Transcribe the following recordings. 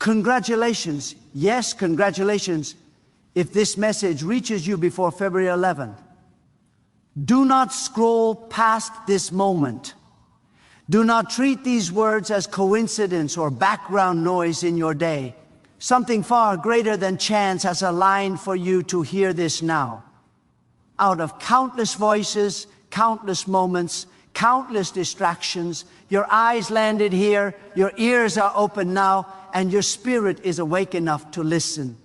Congratulations. Yes, congratulations if this message reaches you before February 11th. Do not scroll past this moment. Do not treat these words as coincidence or background noise in your day. Something far greater than chance has aligned for you to hear this now. Out of countless voices, countless moments, countless distractions, your eyes landed here, your ears are open now, and your spirit is awake enough to listen.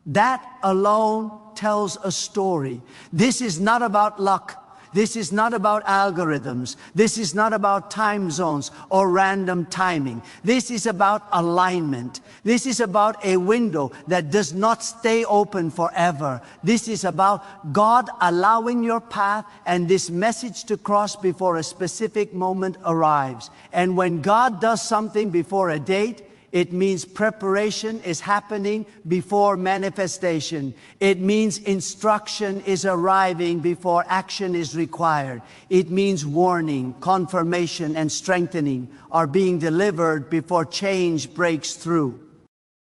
That alone tells a story. This is not about luck. This is not about algorithms. This is not about time zones or random timing. This is about alignment. This is about a window that does not stay open forever. This is about God allowing your path and this message to cross before a specific moment arrives. And when God does something before a date, it means preparation is happening before manifestation. It means instruction is arriving before action is required. It means warning, confirmation, and strengthening are being delivered before change breaks through.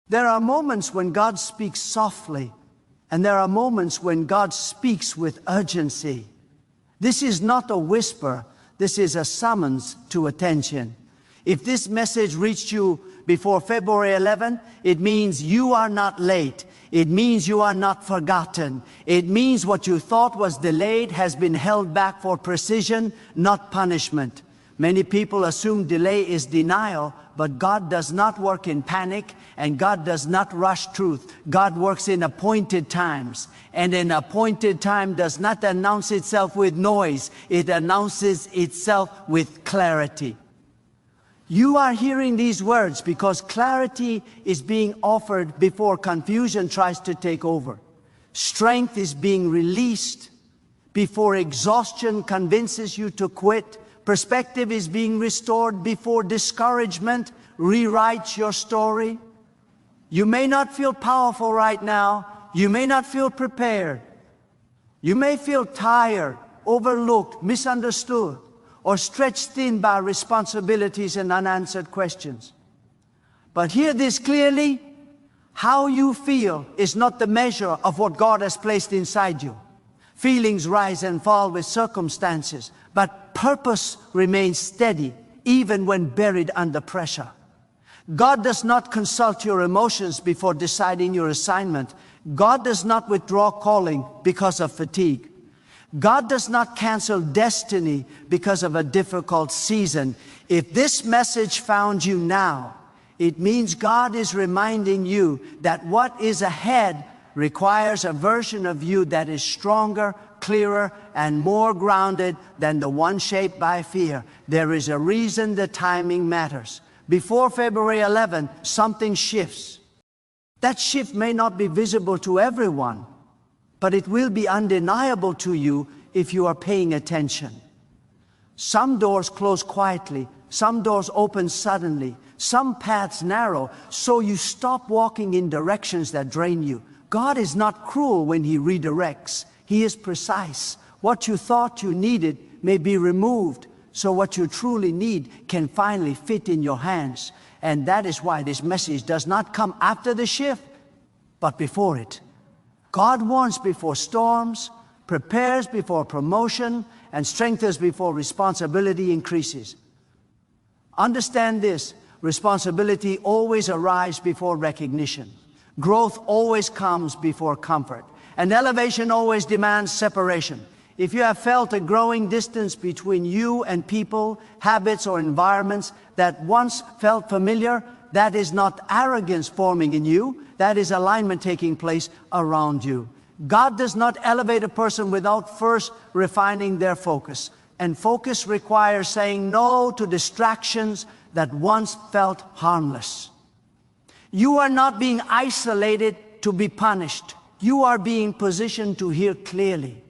There are moments when God speaks softly, and there are moments when God speaks with urgency. This is not a whisper. This is a summons to attention. If this message reached you before February 11, it means you are not late. It means you are not forgotten. It means what you thought was delayed has been held back for precision, not punishment. Many people assume delay is denial, but God does not work in panic, and God does not rush truth. God works in appointed times, and an appointed time does not announce itself with noise. It announces itself with clarity. You are hearing these words because clarity is being offered before confusion tries to take over. Strength is being released before exhaustion convinces you to quit. Perspective is being restored before discouragement rewrites your story. You may not feel powerful right now. You may not feel prepared. You may feel tired, overlooked, misunderstood, or stretched thin by responsibilities and unanswered questions. But hear this clearly: how you feel is not the measure of what God has placed inside you. Feelings rise and fall with circumstances, but purpose remains steady even when buried under pressure. God does not consult your emotions before deciding your assignment. God does not withdraw calling because of fatigue. God does not cancel destiny because of a difficult season. If this message found you now, it means God is reminding you that what is ahead requires a version of you that is stronger, clearer, and more grounded than the one shaped by fear. There is a reason the timing matters. Before February 11, something shifts. That shift may not be visible to everyone, but it will be undeniable to you if you are paying attention. Some doors close quietly, some doors open suddenly, some paths narrow, so you stop walking in directions that drain you. God is not cruel when He redirects. He is precise. What you thought you needed may be removed, so what you truly need can finally fit in your hands. And that is why this message does not come after the shift, but before it. God warns before storms, prepares before promotion, and strengthens before responsibility increases. Understand this: responsibility always arrives before recognition. Growth always comes before comfort. And elevation always demands separation. If you have felt a growing distance between you and people, habits, or environments that once felt familiar, that is not arrogance forming in you. That is alignment taking place around you. God does not elevate a person without first refining their focus. And focus requires saying no to distractions that once felt harmless. You are not being isolated to be punished. You are being positioned to hear clearly.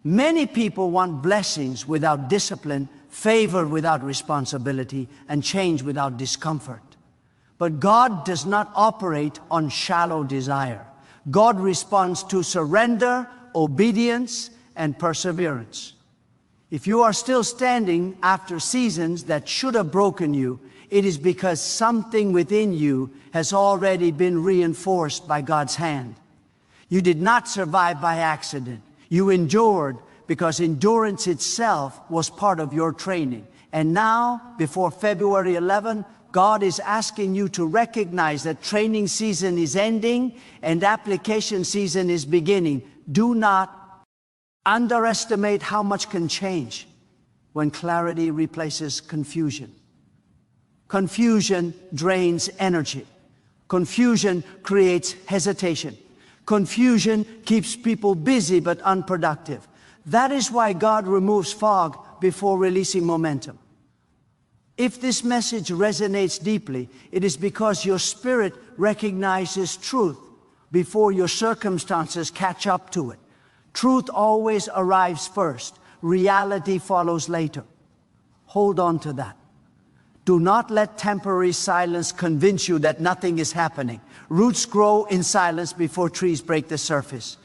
Many people want blessings without discipline, favor without responsibility, and change without discomfort. But God does not operate on shallow desire. God responds to surrender, obedience, and perseverance. If you are still standing after seasons that should have broken you, it is because something within you has already been reinforced by God's hand. You did not survive by accident. You endured because endurance itself was part of your training. And now, before February 11, God is asking you to recognize that training season is ending and application season is beginning. Do not underestimate how much can change when clarity replaces confusion. Confusion drains energy. Confusion creates hesitation. Confusion keeps people busy but unproductive. That is why God removes fog before releasing momentum. If this message resonates deeply, it is because your spirit recognizes truth before your circumstances catch up to it. Truth always arrives first. Reality follows later. Hold on to that. Do not let temporary silence convince you that nothing is happening. Roots grow in silence before trees break the surface.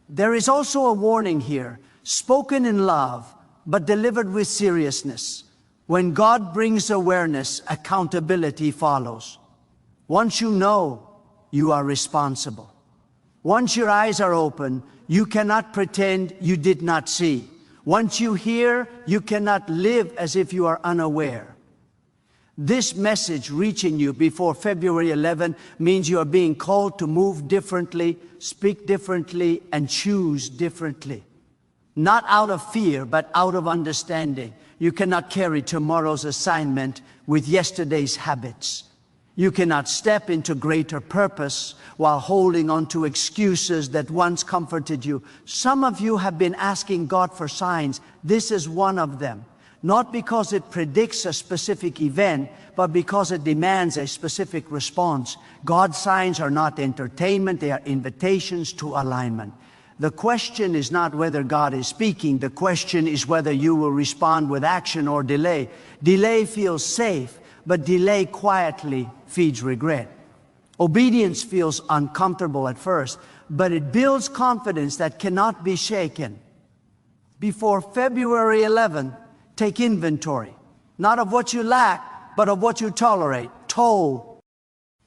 There is also a warning here, spoken in love, but delivered with seriousness. When God brings awareness, accountability follows. Once you know, you are responsible. Once your eyes are open, you cannot pretend you did not see. Once you hear, you cannot live as if you are unaware. This message reaching you before February 11 means you are being called to move differently, speak differently, and choose differently. Not out of fear, but out of understanding. You cannot carry tomorrow's assignment with yesterday's habits. You cannot step into greater purpose while holding on to excuses that once comforted you. Some of you have been asking God for signs. This is one of them. Not because it predicts a specific event, but because it demands a specific response. God's signs are not entertainment, they are invitations to alignment. The question is not whether God is speaking, the question is whether you will respond with action or delay. Delay feels safe, but delay quietly feeds regret. Obedience feels uncomfortable at first, but it builds confidence that cannot be shaken. Before February 11, take inventory, not of what you lack, but of what you tolerate. Toll.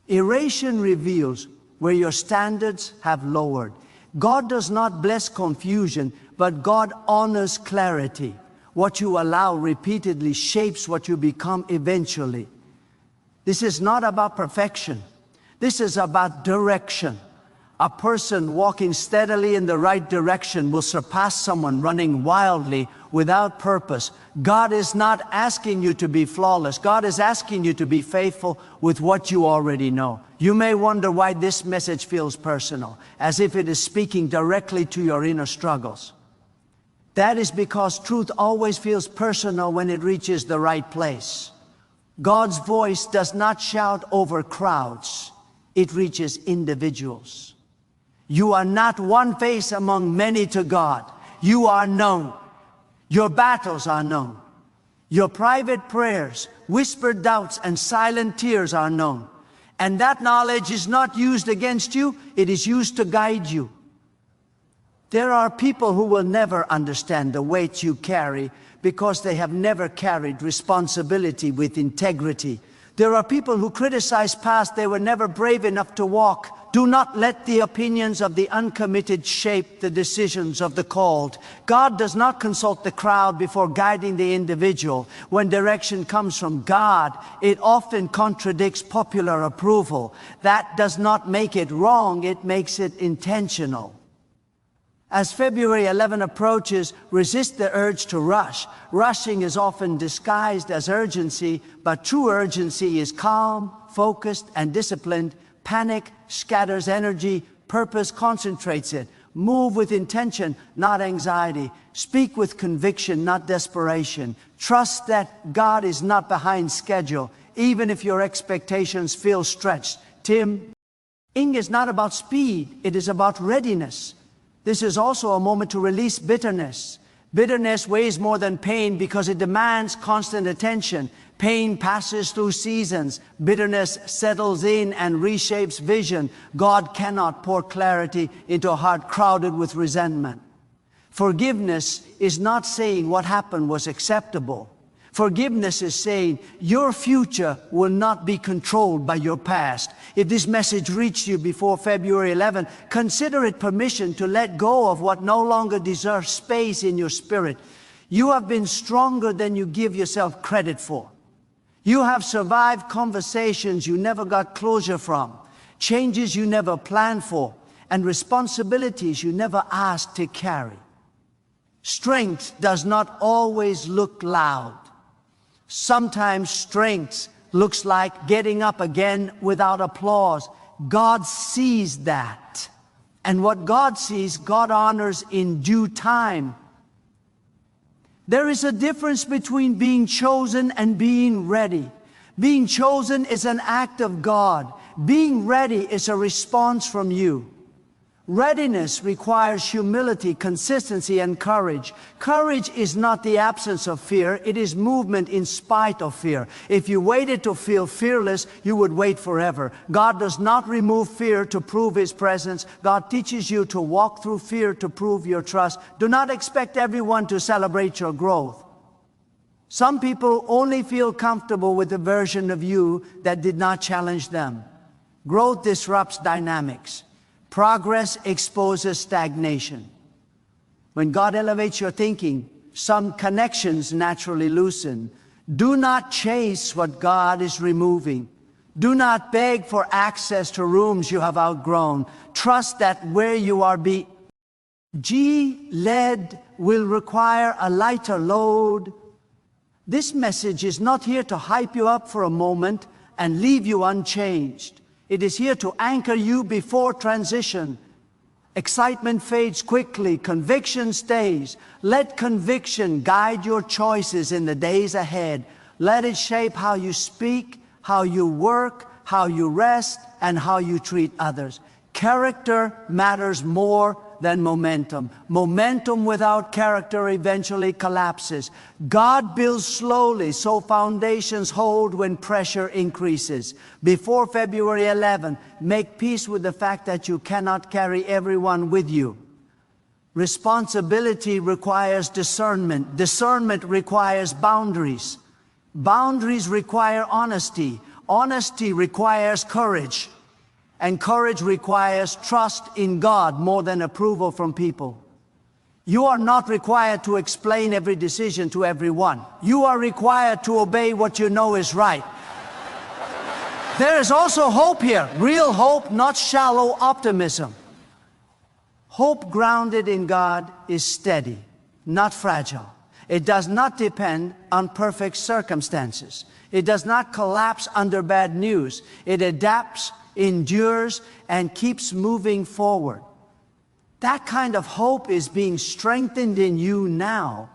Erasure reveals where your standards have lowered. God does not bless confusion, but God honors clarity. What you allow repeatedly shapes what you become eventually. This is not about perfection. This is about direction. A person walking steadily in the right direction will surpass someone running wildly without purpose. God is not asking you to be flawless. God is asking you to be faithful with what you already know. You may wonder why this message feels personal, as if it is speaking directly to your inner struggles. That is because truth always feels personal when it reaches the right place. God's voice does not shout over crowds. It reaches individuals. You are not one face among many to God. You are known. Your battles are known. Your private prayers, whispered doubts, and silent tears are known. And that knowledge is not used against you, it is used to guide you. There are people who will never understand the weight you carry because they have never carried responsibility with integrity. There are people who criticize past they were never brave enough to walk. Do not let the opinions of the uncommitted shape the decisions of the called. God does not consult the crowd before guiding the individual. When direction comes from God, it often contradicts popular approval. That does not make it wrong, it makes it intentional. As February 11 approaches, resist the urge to rush. Rushing is often disguised as urgency, but true urgency is calm, focused, and disciplined. Panic scatters energy, purpose concentrates it. Move with intention, not anxiety. Speak with conviction, not desperation. Trust that God is not behind schedule, even if your expectations feel stretched. Tim, Ing is not about speed, it is about readiness. This is also a moment to release bitterness. Bitterness weighs more than pain because it demands constant attention. Pain passes through seasons. Bitterness settles in and reshapes vision. God cannot pour clarity into a heart crowded with resentment. Forgiveness is not saying what happened was acceptable. Forgiveness is saying your future will not be controlled by your past. If this message reached you before February 11, consider it permission to let go of what no longer deserves space in your spirit. You have been stronger than you give yourself credit for. You have survived conversations you never got closure from, changes you never planned for, and responsibilities you never asked to carry. Strength does not always look loud. Sometimes strength looks like getting up again without applause. God sees that. And what God sees, God honors in due time. There is a difference between being chosen and being ready. Being chosen is an act of God. Being ready is a response from you. Readiness requires humility, consistency, and courage. Courage is not the absence of fear, it is movement in spite of fear. If you waited to feel fearless, you would wait forever. God does not remove fear to prove His presence. God teaches you to walk through fear to prove your trust. Do not expect everyone to celebrate your growth. Some people only feel comfortable with the version of you that did not challenge them. Growth disrupts dynamics. Progress exposes stagnation. When God elevates your thinking, some connections naturally loosen. Do not chase what God is removing. Do not beg for access to rooms you have outgrown. Trust that where you are led will require a lighter load. This message is not here to hype you up for a moment and leave you unchanged. It is here to anchor you before transition. Excitement fades quickly, conviction stays. Let conviction guide your choices in the days ahead. Let it shape how you speak, how you work, how you rest, and how you treat others. Character matters more than momentum. Momentum without character eventually collapses. God builds slowly so foundations hold when pressure increases. Before February 11, make peace with the fact that you cannot carry everyone with you. Responsibility requires discernment. Discernment requires boundaries. Boundaries require honesty. Honesty requires courage. And courage requires trust in God more than approval from people. You are not required to explain every decision to everyone. You are required to obey what you know is right. There is also hope here, real hope, not shallow optimism. Hope grounded in God is steady, not fragile. It does not depend on perfect circumstances. It does not collapse under bad news. It adapts, endures, and keeps moving forward. That kind of hope is being strengthened in you now.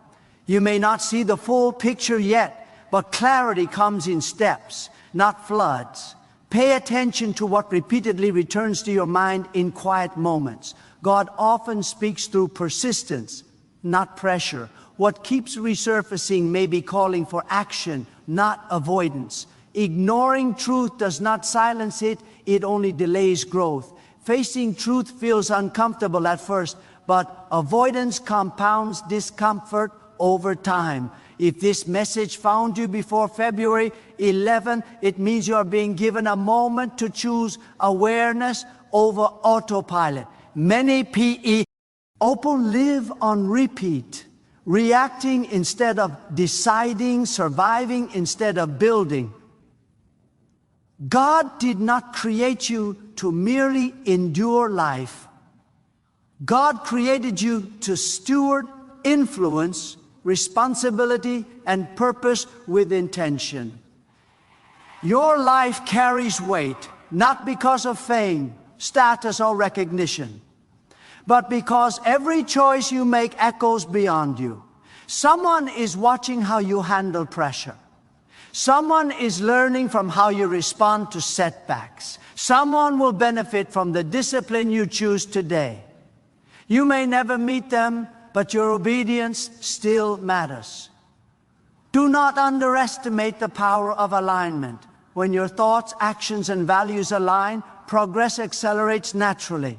You may not see the full picture yet, but clarity comes in steps, not floods. Pay attention to what repeatedly returns to your mind in quiet moments. God often speaks through persistence, not pressure. What keeps resurfacing may be calling for action, not avoidance. Ignoring truth does not silence it, it only delays growth. Facing truth feels uncomfortable at first, but avoidance compounds discomfort over time. If this message found you before February 11, it means you are being given a moment to choose awareness over autopilot. Many people live on repeat, reacting instead of deciding, surviving instead of building. God did not create you to merely endure life. God created you to steward influence, responsibility, and purpose with intention. Your life carries weight, not because of fame, status, or recognition, but because every choice you make echoes beyond you. Someone is watching how you handle pressure. Someone is learning from how you respond to setbacks. Someone will benefit from the discipline you choose today. You may never meet them, but your obedience still matters. Do not underestimate the power of alignment. When your thoughts, actions, and values align, progress accelerates naturally.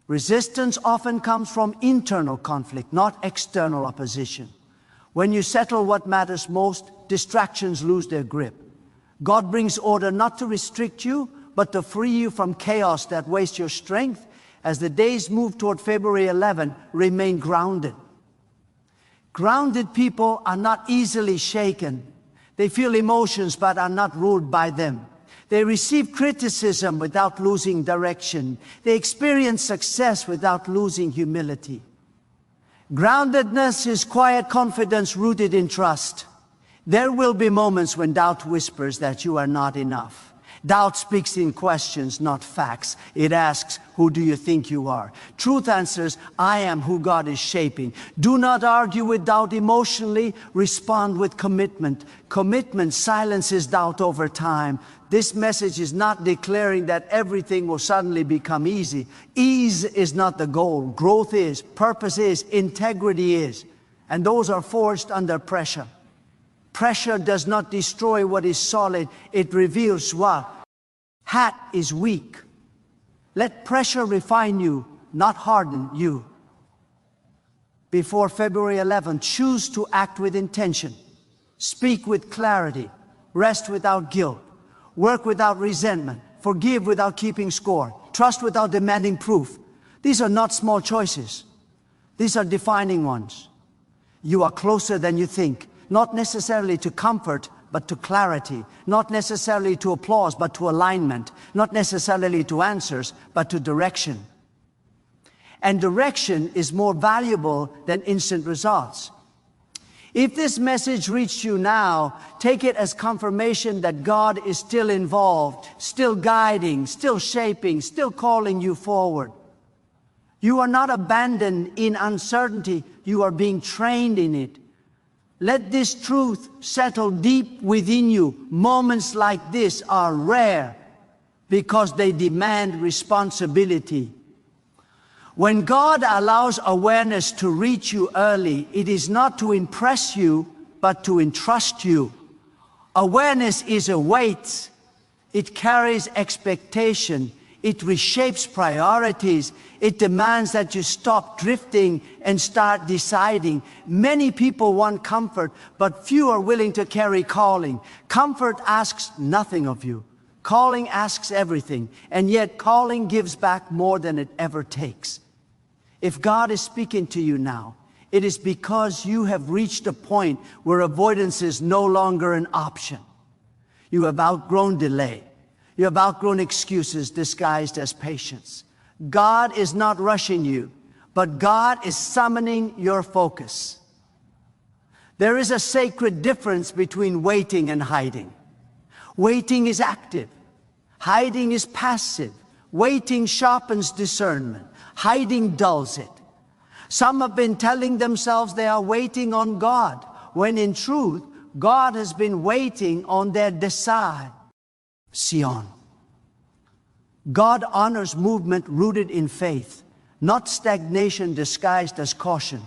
Resistance often comes from internal conflict, not external opposition. When you settle what matters most, distractions lose their grip. God brings order not to restrict you, but to free you from chaos that wastes your strength. As the days move toward February 11, remain grounded. Grounded people are not easily shaken. They feel emotions but are not ruled by them. They receive criticism without losing direction. They experience success without losing humility. Groundedness is quiet confidence rooted in trust. There will be moments when doubt whispers that you are not enough. Doubt speaks in questions, not facts. It asks, who do you think you are? Truth answers, I am who God is shaping. Do not argue with doubt emotionally. Respond with commitment. Commitment silences doubt over time. This message is not declaring that everything will suddenly become easy. Ease is not the goal. Growth is, purpose is, integrity is. And those are forged under pressure. Pressure does not destroy what is solid. It reveals what? Hat is weak. Let pressure refine you, not harden you. Before February 11, choose to act with intention. Speak with clarity. Rest without guilt. Work without resentment. Forgive without keeping score. Trust without demanding proof. These are not small choices. These are defining ones. You are closer than you think. Not necessarily to comfort, but to clarity. Not necessarily to applause, but to alignment. Not necessarily to answers, but to direction. And direction is more valuable than instant results. If this message reached you now, take it as confirmation that God is still involved, still guiding, still shaping, still calling you forward. You are not abandoned in uncertainty. You are being trained in it. Let this truth settle deep within you. Moments like this are rare because they demand responsibility. When God allows awareness to reach you early, it is not to impress you, but to entrust you. Awareness is a weight. It carries expectation. It reshapes priorities. It demands that you stop drifting and start deciding. Many people want comfort, but few are willing to carry calling. Comfort asks nothing of you. Calling asks everything, and yet calling gives back more than it ever takes. If God is speaking to you now, it is because you have reached a point where avoidance is no longer an option. You have outgrown delay. You have outgrown excuses disguised as patience. God is not rushing you, but God is summoning your focus. There is a sacred difference between waiting and hiding. Waiting is active. Hiding is passive. Waiting sharpens discernment. Hiding dulls it. Some have been telling themselves they are waiting on God, when in truth, God has been waiting on their decide. Sion. God honors movement rooted in faith, not stagnation disguised as caution.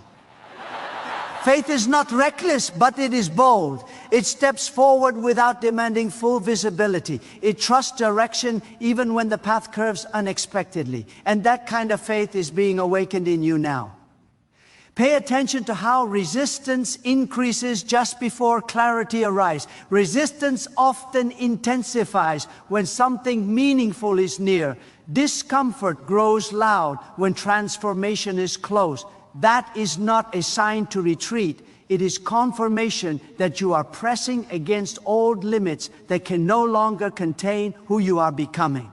Faith is not reckless, but it is bold. It steps forward without demanding full visibility. It trusts direction even when the path curves unexpectedly. And that kind of faith is being awakened in you now. Pay attention to how resistance increases just before clarity arrives. Resistance often intensifies when something meaningful is near. Discomfort grows loud when transformation is close. That is not a sign to retreat. It is confirmation that you are pressing against old limits that can no longer contain who you are becoming.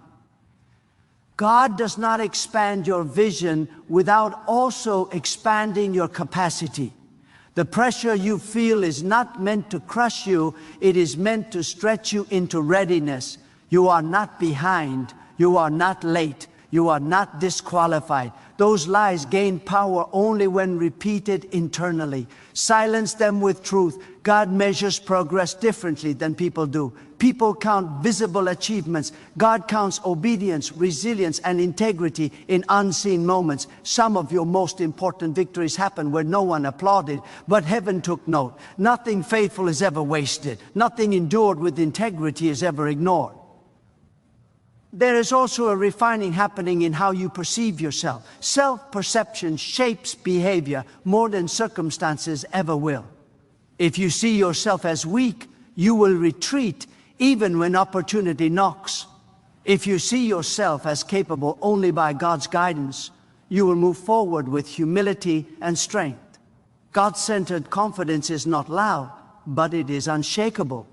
God does not expand your vision without also expanding your capacity. The pressure you feel is not meant to crush you. It is meant to stretch you into readiness. You are not behind. You are not late. You are not disqualified. Those lies gain power only when repeated internally. Silence them with truth. God measures progress differently than people do. People count visible achievements. God counts obedience, resilience, and integrity in unseen moments. Some of your most important victories happen where no one applauded, but heaven took note. Nothing faithful is ever wasted. Nothing endured with integrity is ever ignored. There is also a refining happening in how you perceive yourself. Self-perception shapes behavior more than circumstances ever will. If you see yourself as weak, you will retreat even when opportunity knocks. If you see yourself as capable only by God's guidance, you will move forward with humility and strength. God-centered confidence is not loud, but it is unshakable.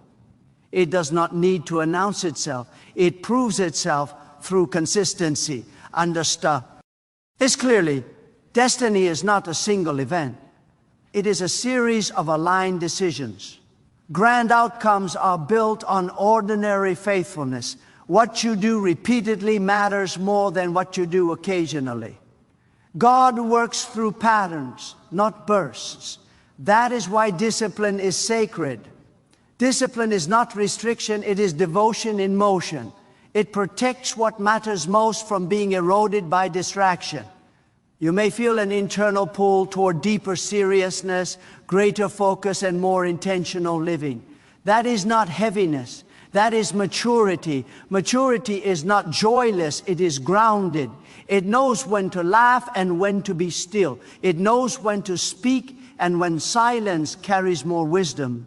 It does not need to announce itself. It proves itself through consistency. Understand this clearly. Destiny is not a single event. It is a series of aligned decisions. Grand outcomes are built on ordinary faithfulness. What you do repeatedly matters more than what you do occasionally. God works through patterns, not bursts. That is why discipline is sacred. Discipline is not restriction, it is devotion in motion. It protects what matters most from being eroded by distraction. You may feel an internal pull toward deeper seriousness, greater focus, and more intentional living. That is not heaviness. That is maturity. Maturity is not joyless, it is grounded. It knows when to laugh and when to be still. It knows when to speak and when silence carries more wisdom.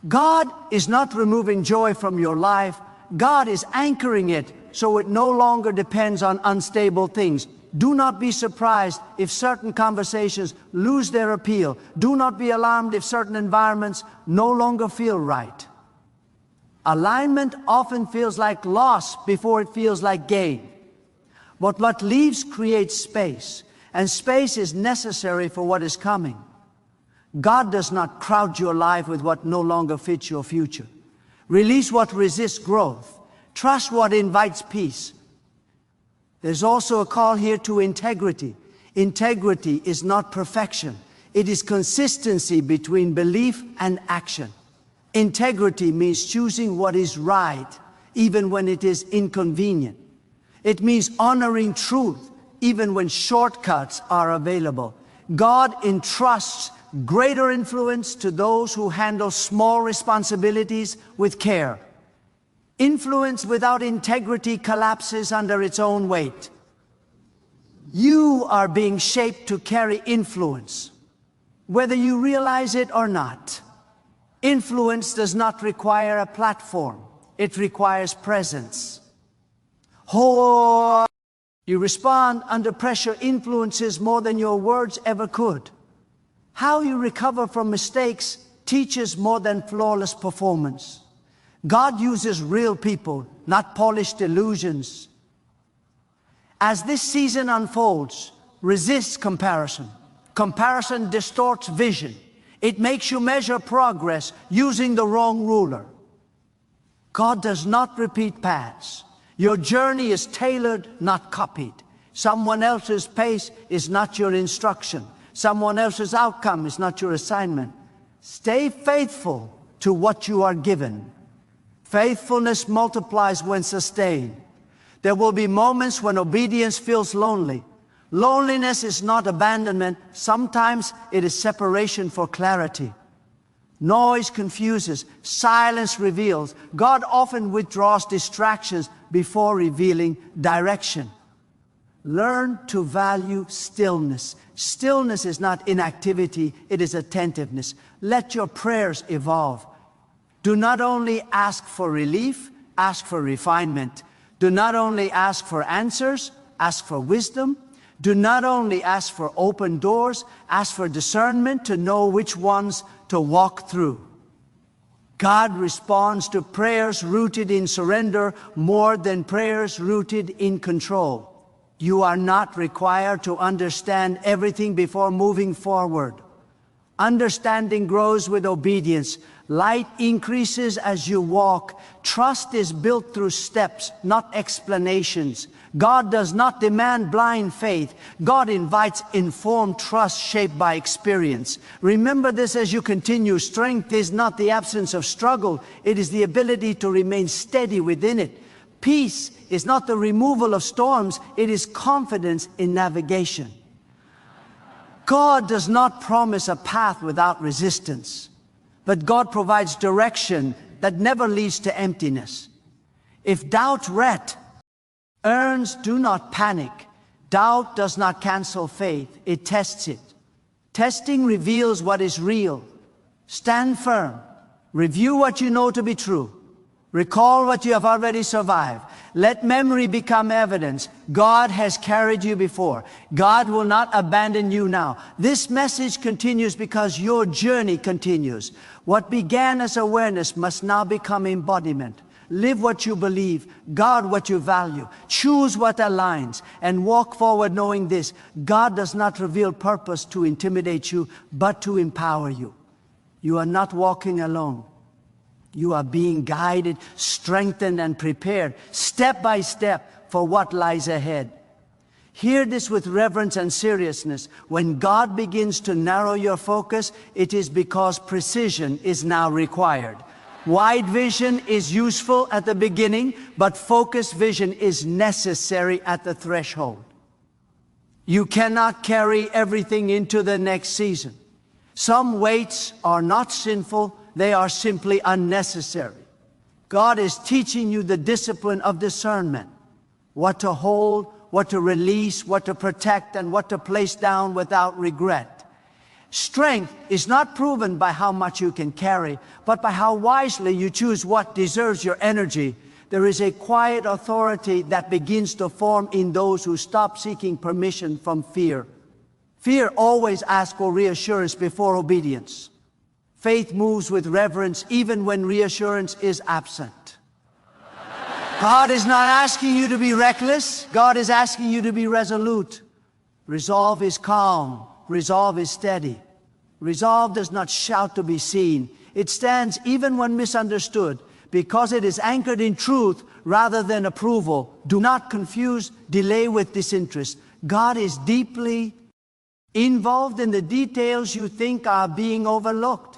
God is not removing joy from your life. God is anchoring it so it no longer depends on unstable things. Do not be surprised if certain conversations lose their appeal. Do not be alarmed if certain environments no longer feel right. Alignment often feels like loss before it feels like gain. But what leaves creates space, and space is necessary for what is coming. God does not crowd your life with what no longer fits your future. Release what resists growth. Trust what invites peace. There's also a call here to integrity. Integrity is not perfection. It is consistency between belief and action. Integrity means choosing what is right, even when it is inconvenient. It means honoring truth, even when shortcuts are available. God entrusts greater influence to those who handle small responsibilities with care. Influence without integrity collapses under its own weight. You are being shaped to carry influence, whether you realize it or not. Influence does not require a platform. It requires presence. You respond under pressure influences more than your words ever could. How you recover from mistakes teaches more than flawless performance. God uses real people, not polished illusions. As this season unfolds, resist comparison. Comparison distorts vision. It makes you measure progress using the wrong ruler. God does not repeat paths. Your journey is tailored, not copied. Someone else's pace is not your instruction. Someone else's outcome is not your assignment. Stay faithful to what you are given. Faithfulness multiplies when sustained. There will be moments when obedience feels lonely. Loneliness is not abandonment. Sometimes it is separation for clarity. Noise confuses. Silence reveals. God often withdraws distractions before revealing direction. Learn to value stillness. Stillness is not inactivity, it is attentiveness. Let your prayers evolve. Do not only ask for relief, ask for refinement. Do not only ask for answers, ask for wisdom. Do not only ask for open doors, ask for discernment to know which ones to walk through. God responds to prayers rooted in surrender more than prayers rooted in control. You are not required to understand everything before moving forward. Understanding grows with obedience. Light increases as you walk. Trust is built through steps, not explanations. God does not demand blind faith. God invites informed trust shaped by experience. Remember this as you continue. Strength is not the absence of struggle. It is the ability to remain steady within it. Peace is not the removal of storms. It is confidence in navigation. God does not promise a path without resistance, but God provides direction that never leads to emptiness. If doubt Earns do not panic. Doubt does not cancel faith. It tests it. Testing reveals what is real. Stand firm. Review what you know to be true. Recall what you have already survived. Let memory become evidence. God has carried you before. God will not abandon you now. This message continues because your journey continues. What began as awareness must now become embodiment. Live what you believe, guard what you value, choose what aligns, and walk forward knowing this: God does not reveal purpose to intimidate you, but to empower you. You are not walking alone. You are being guided, strengthened, and prepared step by step for what lies ahead. Hear this with reverence and seriousness. When God begins to narrow your focus, it is because precision is now required. Wide vision is useful at the beginning, but focused vision is necessary at the threshold. You cannot carry everything into the next season. Some weights are not sinful, they are simply unnecessary. God is teaching you the discipline of discernment. What to hold, what to release, what to protect, and what to place down without regret. Strength is not proven by how much you can carry, but by how wisely you choose what deserves your energy. There is a quiet authority that begins to form in those who stop seeking permission from fear. Fear always asks for reassurance before obedience. Faith moves with reverence even when reassurance is absent. God is not asking you to be reckless. God is asking you to be resolute. Resolve is calm. Resolve is steady. Resolve does not shout to be seen. It stands even when misunderstood, because it is anchored in truth rather than approval. Do not confuse delay with disinterest. God is deeply involved in the details you think are being overlooked.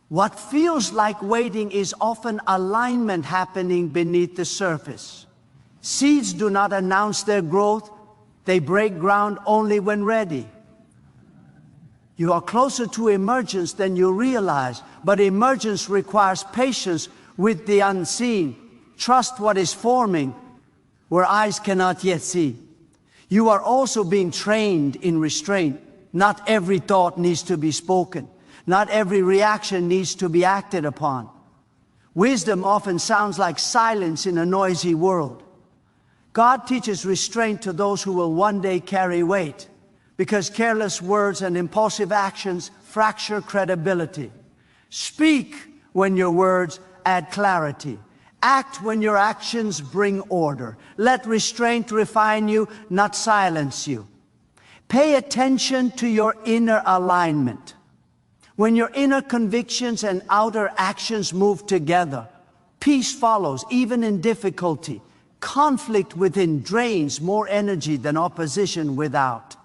What feels like waiting is often alignment happening beneath the surface. Seeds do not announce their growth. They break ground only when ready. You are closer to emergence than you realize, but emergence requires patience with the unseen. Trust what is forming where eyes cannot yet see. You are also being trained in restraint. Not every thought needs to be spoken. Not every reaction needs to be acted upon. Wisdom often sounds like silence in a noisy world. God teaches restraint to those who will one day carry weight, because careless words and impulsive actions fracture credibility. Speak when your words add clarity. Act when your actions bring order. Let restraint refine you, not silence you. Pay attention to your inner alignment. When your inner convictions and outer actions move together, peace follows, even in difficulty. Conflict within drains more energy than opposition without.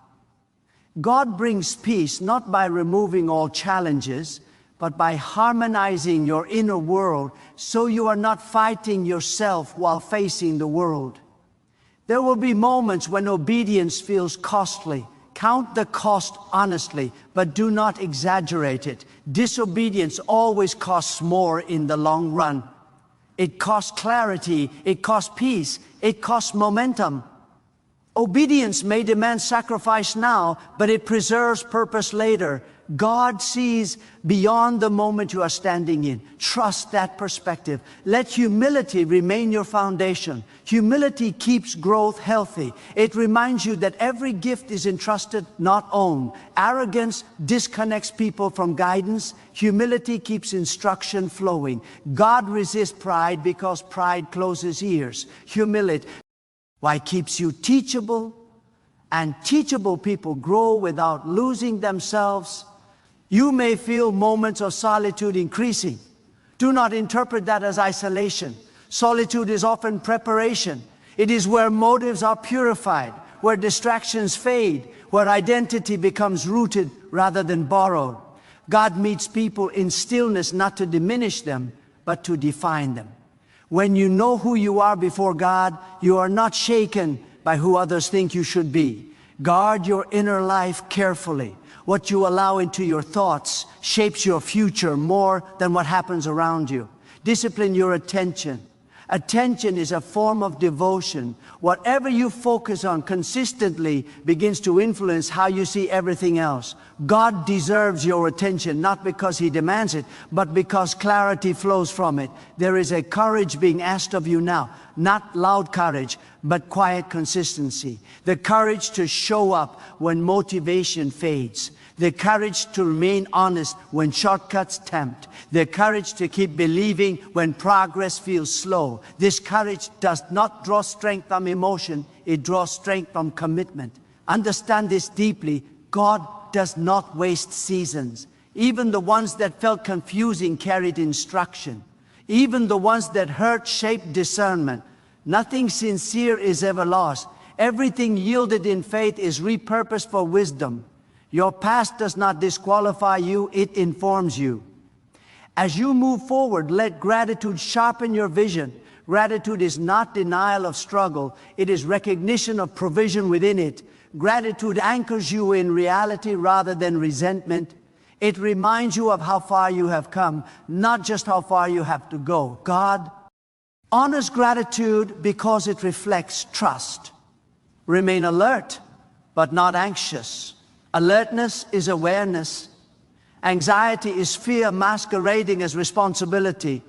God brings peace not by removing all challenges, but by harmonizing your inner world so you are not fighting yourself while facing the world. There will be moments when obedience feels costly. Count the cost honestly, but do not exaggerate it. Disobedience always costs more in the long run. It costs clarity, it costs peace, it costs momentum. Obedience may demand sacrifice now, but it preserves purpose later. God sees beyond the moment you are standing in. Trust that perspective. Let humility remain your foundation. Humility keeps growth healthy. It reminds you that every gift is entrusted, not owned. Arrogance disconnects people from guidance. Humility keeps instruction flowing. God resists pride because pride closes ears. Humility keeps you teachable, and teachable people grow without losing themselves. You may feel moments of solitude increasing. Do not interpret that as isolation. Solitude is often preparation. It is where motives are purified, where distractions fade, where identity becomes rooted rather than borrowed. God meets people in stillness not to diminish them, but to define them. When you know who you are before God, you are not shaken by who others think you should be. Guard your inner life carefully. What you allow into your thoughts shapes your future more than what happens around you. Discipline your attention. Attention is a form of devotion. Whatever you focus on consistently begins to influence how you see everything else. God deserves your attention, not because He demands it, but because clarity flows from it. There is a courage being asked of you now, not loud courage, but quiet consistency. The courage to show up when motivation fades. The courage to remain honest when shortcuts tempt. The courage to keep believing when progress feels slow. This courage does not draw strength from emotion, it draws strength from commitment. Understand this deeply. God does not waste seasons. Even the ones that felt confusing carried instruction. Even the ones that hurt shaped discernment. Nothing sincere is ever lost. Everything yielded in faith is repurposed for wisdom. Your past does not disqualify you, it informs you. As you move forward, let gratitude sharpen your vision. Gratitude is not denial of struggle, it is recognition of provision within it. Gratitude anchors you in reality rather than resentment. It reminds you of how far you have come, not just how far you have to go. God honors gratitude because it reflects trust. Remain alert, but not anxious. Alertness is awareness. Anxiety is fear masquerading as responsibility.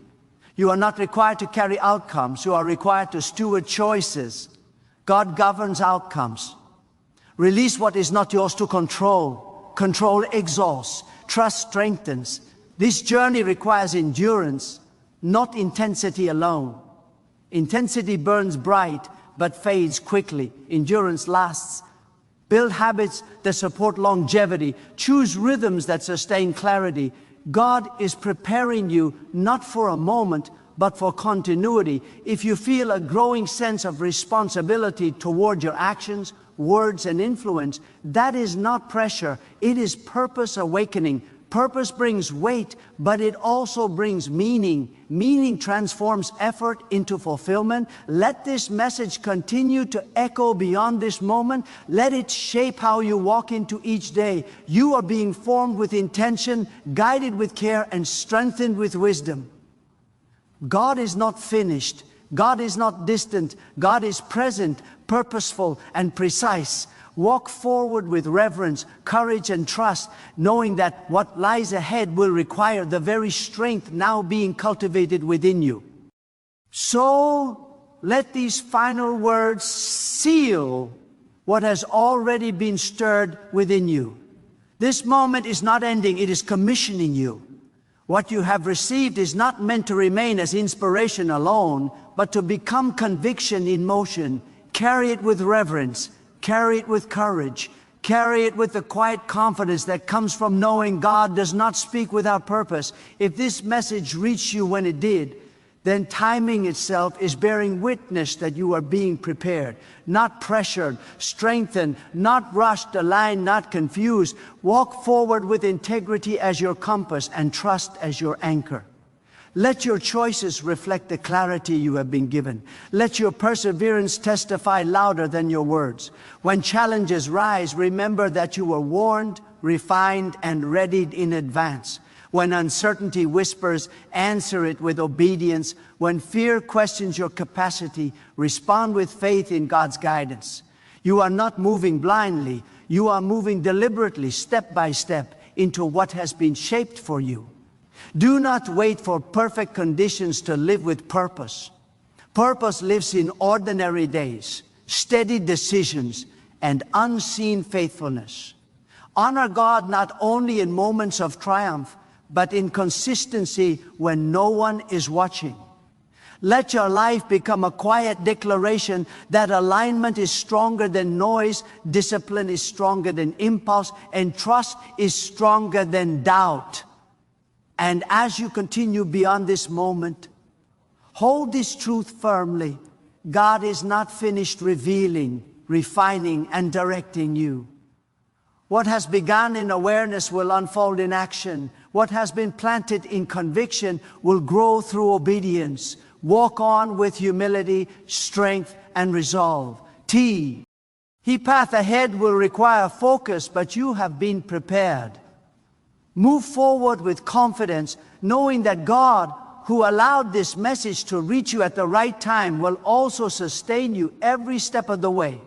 You are not required to carry outcomes. You are required to steward choices. God governs outcomes. Release what is not yours to control. Control exhausts. Trust strengthens. This journey requires endurance, not intensity alone. Intensity burns bright but fades quickly. Endurance lasts. Build habits that support longevity. Choose rhythms that sustain clarity. God is preparing you not for a moment, but for continuity. If you feel a growing sense of responsibility toward your actions, words, and influence, that is not pressure. It is purpose awakening. Purpose brings weight, but it also brings meaning. Meaning transforms effort into fulfillment. Let this message continue to echo beyond this moment. Let it shape how you walk into each day. You are being formed with intention, guided with care, and strengthened with wisdom. God is not finished. God is not distant. God is present, purposeful, and precise. Walk forward with reverence, courage, and trust, knowing that what lies ahead will require the very strength now being cultivated within you. So, let these final words seal what has already been stirred within you. This moment is not ending, it is commissioning you. What you have received is not meant to remain as inspiration alone, but to become conviction in motion. Carry it with reverence. Carry it with courage. Carry it with the quiet confidence that comes from knowing God does not speak without purpose. If this message reached you when it did, then timing itself is bearing witness that you are being prepared, not pressured, strengthened, not rushed, aligned, not confused. Walk forward with integrity as your compass and trust as your anchor. Let your choices reflect the clarity you have been given. Let your perseverance testify louder than your words. When challenges rise, remember that you were warned, refined, and readied in advance. When uncertainty whispers, answer it with obedience. When fear questions your capacity, respond with faith in God's guidance. You are not moving blindly. You are moving deliberately, step by step, into what has been shaped for you. Do not wait for perfect conditions to live with purpose. Purpose lives in ordinary days, steady decisions, and unseen faithfulness. Honor God not only in moments of triumph, but in consistency when no one is watching. Let your life become a quiet declaration that alignment is stronger than noise, discipline is stronger than impulse, and trust is stronger than doubt. And as you continue beyond this moment, hold this truth firmly. God is not finished revealing, refining, and directing you. What has begun in awareness will unfold in action. What has been planted in conviction will grow through obedience. Walk on with humility, strength, and resolve. T. The path ahead will require focus, but you have been prepared. Move forward with confidence, knowing that God who allowed this message to reach you at the right time will also sustain you every step of the way.